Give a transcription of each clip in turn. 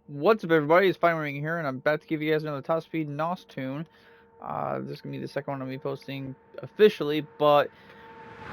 What's up, everybody? It's Fine Ring here, and I'm about to give you guys another top speed NOS tune. This is gonna be the second one I'll be posting officially, but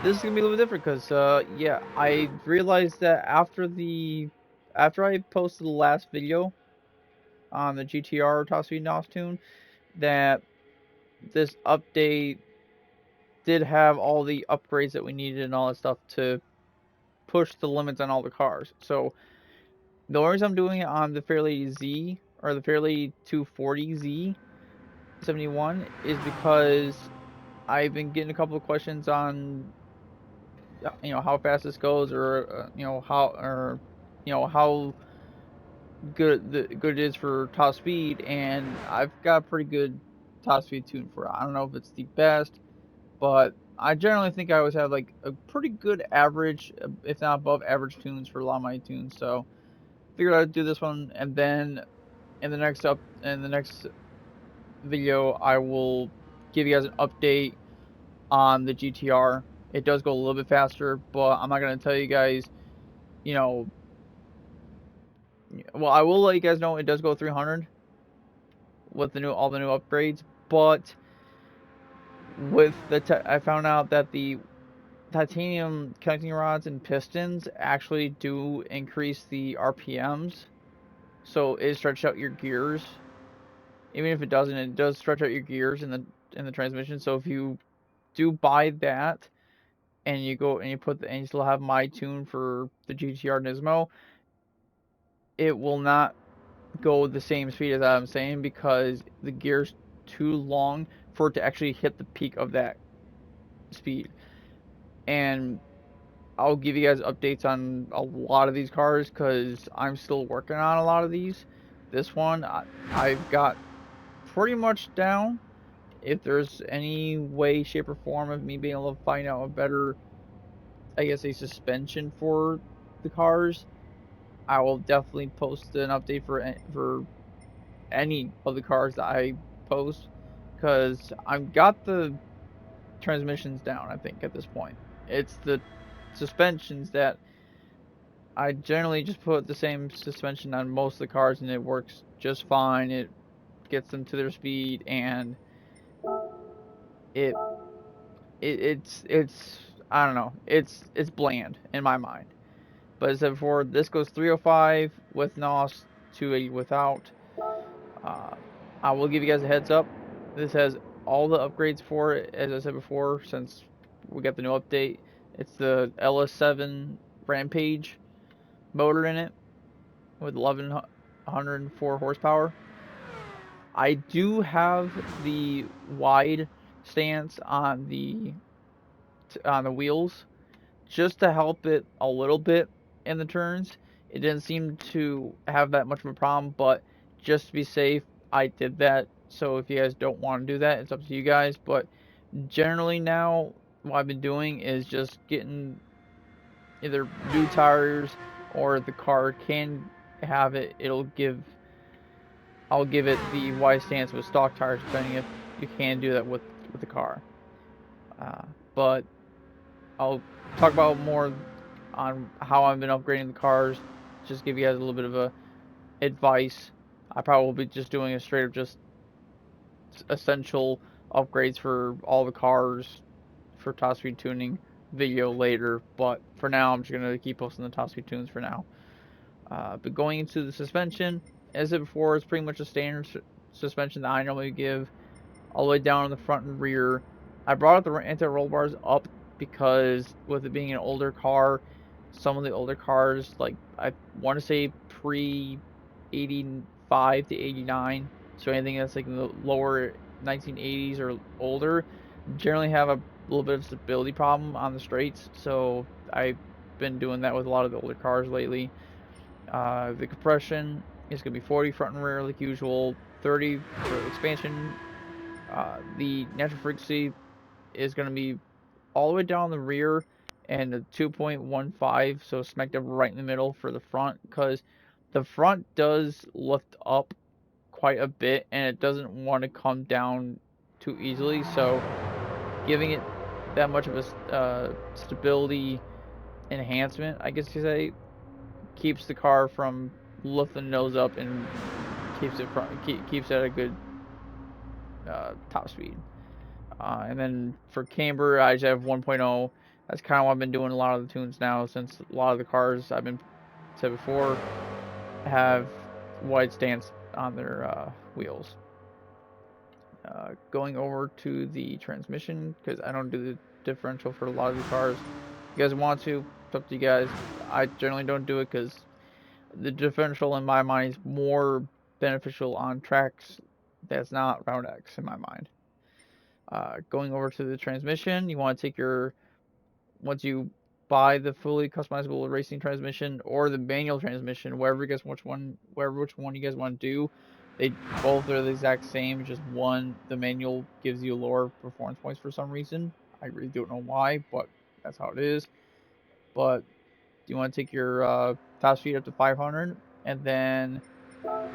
this is gonna be a little bit different because, yeah, I realized that after I posted the last video on the GTR top speed NOS tune, that this update did have all the upgrades that we needed and all that stuff to push the limits on all the cars. So the only reason I'm doing it on the Fairlady Z or the Fairlady 240Z 71 is because I've been getting a couple of questions on how fast this goes, or how good it is for top speed, and I've got a pretty good top speed tune for it. I don't know if it's the best, but I generally think I always have like a pretty good average, if not above average tunes for a lot of my tunes. So figured I'd do this one, and then in the next video I will give you guys an update on the GTR. It does go a little bit faster, but I'm not gonna tell you guys, you know. Well, I will let you guys know it does go 300 with all the new upgrades, but I found out that the titanium connecting rods and pistons actually do increase the RPMs, so it stretches out your gears. Even if it doesn't, it does stretch out your gears in the transmission. So if you do buy that and you go and you still have my tune for the GTR Nismo, it will not go the same speed as I'm saying, because the gear's too long for it to actually hit the peak of that speed. And I'll give you guys updates on a lot of these cars because I'm still working on a lot of these. This one I've got pretty much down. If there's any way, shape, or form of me being able to find out a better, I guess, a suspension for the cars, I will definitely post an update for any of the cars that I post, because I've got the transmissions down. I think at this point, it's the suspensions that I generally just put the same suspension on most of the cars, and it works just fine. It gets them to their speed, and it it's I don't know. It's bland in my mind. But as I said before, this goes 305 with NOS, 280 without. Uh, I will give you guys a heads up. This has all the upgrades for it, as I said before, since we got the new update. It's the LS7 Rampage motor in it with 1104 horsepower. I do have the wide stance on the wheels just to help it a little bit in the turns. It didn't seem to have that much of a problem, but just to be safe, I did that. So if you guys don't want to do that, it's up to you guys. But generally now, what I've been doing is just getting either new tires, or the car can have it. I'll give it the wide stance with stock tires, depending if you can do that with the car. Uh, but I'll talk about more on how I've been upgrading the cars. Just give you guys a little bit of a advice. I probably will be just doing a straight up just essential upgrades for all the cars for top speed tuning video later. But for now, I'm just gonna keep posting the top speed tunes for now. But going into the suspension, as I said before, it's pretty much a standard suspension that I normally give, all the way down in the front and rear. I brought the anti-roll bars up because with it being an older car, some of the older cars, like I want to say pre 85 to 89, so anything that's like in the lower 1980s or older, generally have a little bit of stability problem on the straights. So I've been doing that with a lot of the older cars lately. The compression is going to be 40 front and rear like usual, 30 for expansion. The natural frequency is going to be all the way down the rear, and a 2.15, so smack dab right in the middle for the front, because the front does lift up quite a bit and it doesn't want to come down too easily. So giving it that much of a stability enhancement, I guess you say, keeps the car from lift the nose up and keeps it at a good top speed. And then for camber, I just have 1.0. That's kind of what I've been doing a lot of the tunes now, since a lot of the cars I've been said before have wide stance on their wheels. Going over to the transmission, because I don't do the differential for a lot of the cars. If you guys want to, it's up to you guys. I generally don't do it because the differential in my mind is more beneficial on tracks that's not Round X in my mind. Going over to the transmission, you want to take once you buy the fully customizable racing transmission or the manual transmission, wherever which one you guys want to do, they both are the exact same. Just the manual gives you lower performance points for some reason. I really don't know why, but that's how it is. But you want to take your top speed up to 500, and then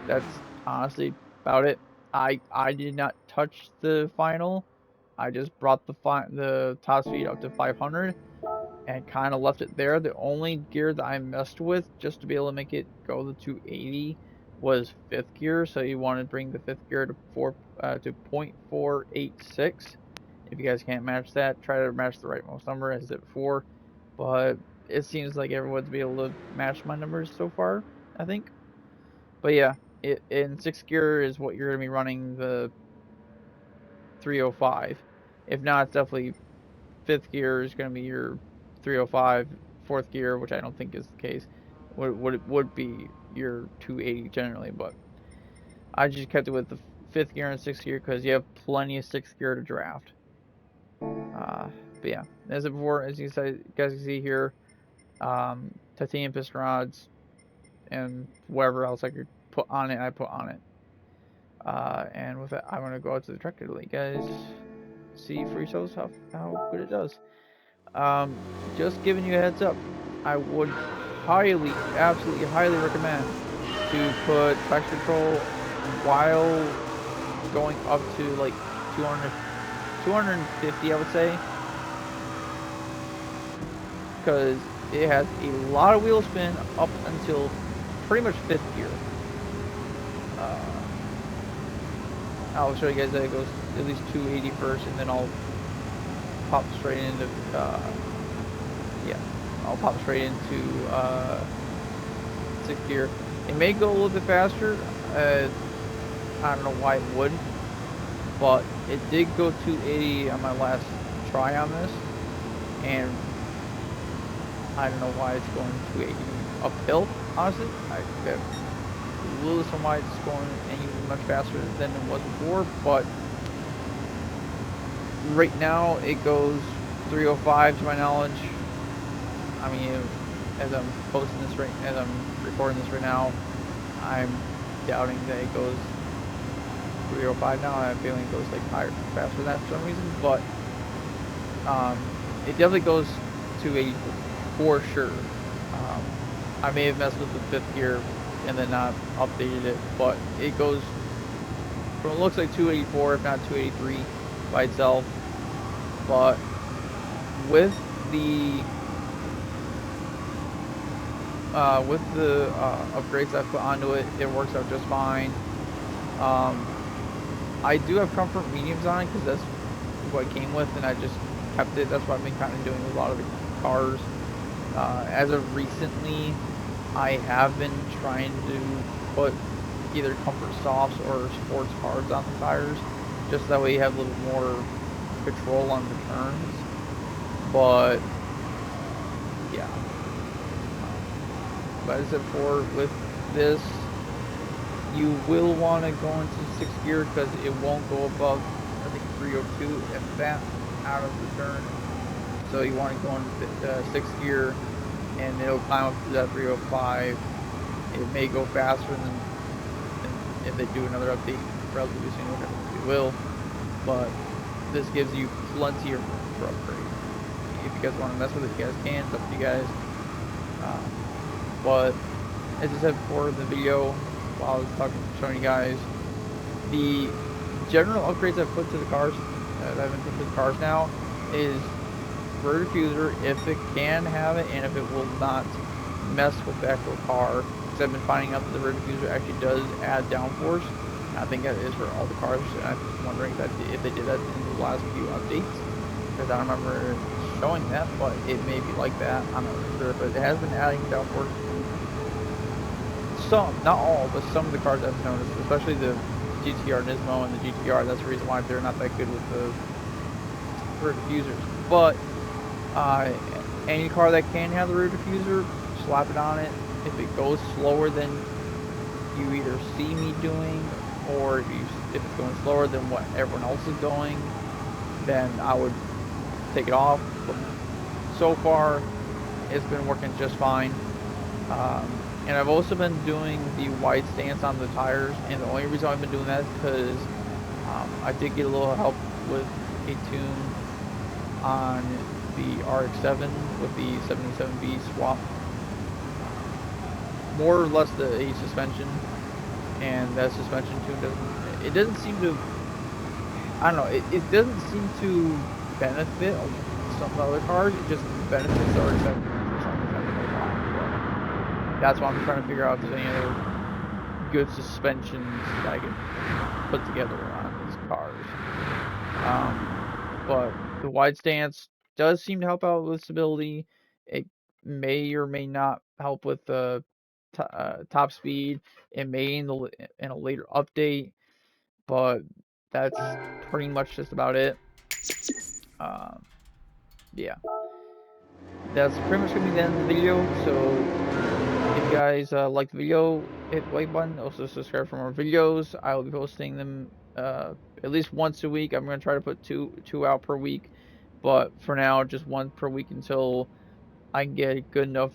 that's honestly about it. I did not touch the final. I just brought the top speed up to 500 and kind of left it there. The only gear that I messed with just to be able to make it go to 280 was fifth gear. So you want to bring the fifth gear to 0.486. If you guys can't match that, try to match the rightmost number as I did before. But it seems like everyone's be able to match my numbers so far, I think. But yeah, in sixth gear is what you're going to be running the 305. If not, it's definitely fifth gear is going to be your 305. Fourth gear, which I don't think is the case, would be your 280 generally. But I just kept it with the fifth gear and sixth gear because you have plenty of sixth gear to draft. But yeah, as before, as you guys can see here, titanium piston rods and whatever else I could put on it, I put on it. And with that, I'm gonna go out to the track to let you guys see for yourselves how good it does. Just giving you a heads up, I would absolutely highly recommend to put traction control while going up to like 200, 250, I would say, because it has a lot of wheel spin up until pretty much fifth gear. I'll show you guys that it goes at least 280 first, and then I'll pop straight into I'll pop straight into sixth gear. It may go a little bit faster. I don't know why it wouldn't, but it did go 280 on my last try on this, and I don't know why it's going 280 uphill. Honestly, I have a little reason why it's going any much faster than it was before, but right now it goes 305 to my knowledge. I mean, as I'm recording this right now, I'm doubting that it goes 305 now. I have a feeling it goes like higher, faster than that for some reason, but it definitely goes 280 for sure. I may have messed with the fifth gear and then not updated it, but it goes from it looks like 284, if not 283 by itself. But with the upgrades I put onto it, it works out just fine. I do have comfort mediums on it because that's what it came with, and I just kept it. That's what I've been kind of doing with a lot of the cars. As of recently, I have been trying to put either comfort softs or sports hards on the tires, just that way you have a little more control on the turns. But yeah, but as I said before, with this, you will want to go into sixth gear because it won't go above, I think, 302 if that out of the turn. So you want to go into sixth gear, and it'll climb up to that 305. It may go faster than if they do another update relatively soon, which we will. But this gives you plenty of room for upgrade. If you guys want to mess with it, you guys can. It's up to you guys. But as I said before in the video, while I was showing you guys, the general upgrades I've put to the cars, that I've been putting to the cars now, is rear diffuser if it can have it, and if it will not mess with the actual car. because I've been finding out that the rear diffuser actually does add downforce. I think that is for all the cars, and I'm wondering if they did that in the last few updates, because I don't remember showing that, but it may be like that. I'm not sure, but it has been adding downforce to some, not all, but some of the cars I've noticed, especially the GTR Nismo and the GTR. That's the reason why they're not that good with the rear diffusers. But any car that can have the rear diffuser, slap it on it. If it goes slower than you either see me doing, or if it's going slower than what everyone else is going, then I would take it off. But so far, it's been working just fine. And I've also been doing the wide stance on the tires, and the only reason I've been doing that is because I did get a little help with a tune on the RX-7 with the 77B swap. More or less the A suspension, and that suspension tune doesn't seem to, I don't know, it doesn't seem to benefit some of the other cars. It just benefits the RX-7 for some reason. I don't know why, but that's why I'm trying to figure out if there's any other good suspensions that I can put together on these cars. But the wide stance does seem to help out with stability. It may or may not help with the top speed. It may in a later update, but that's pretty much just about it. Yeah, that's pretty much gonna be the end of the video. So if you guys like the video, hit the like button. Also subscribe for more videos. I will be posting them at least once a week. I'm gonna try to put two out per week, but for now, just one per week until I can get a good enough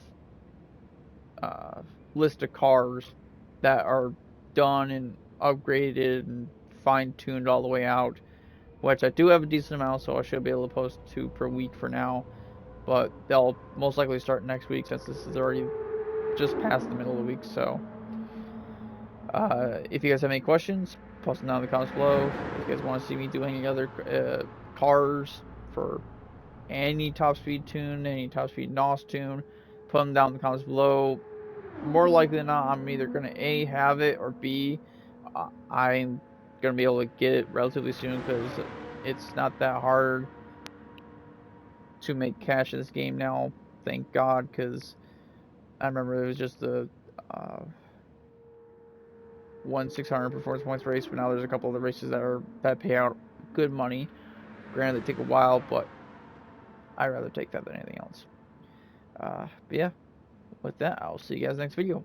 list of cars that are done and upgraded and fine-tuned all the way out, which I do have a decent amount, so I should be able to post 2 per week for now, but they'll most likely start next week since this is already just past the middle of the week. So if you guys have any questions, post them down in the comments below. If you guys want to see me do any other cars for any top speed tune, any top speed NOS tune, put them down in the comments below. More likely than not, I'm either going to A, have it, or B, I'm going to be able to get it relatively soon, because it's not that hard to make cash in this game now, thank God, because I remember it was just the 1/600 performance points race, but now there's a couple of the races that pay out good money. Granted, they take a while, but I'd rather take that than anything else. But yeah, with that, I'll see you guys next video.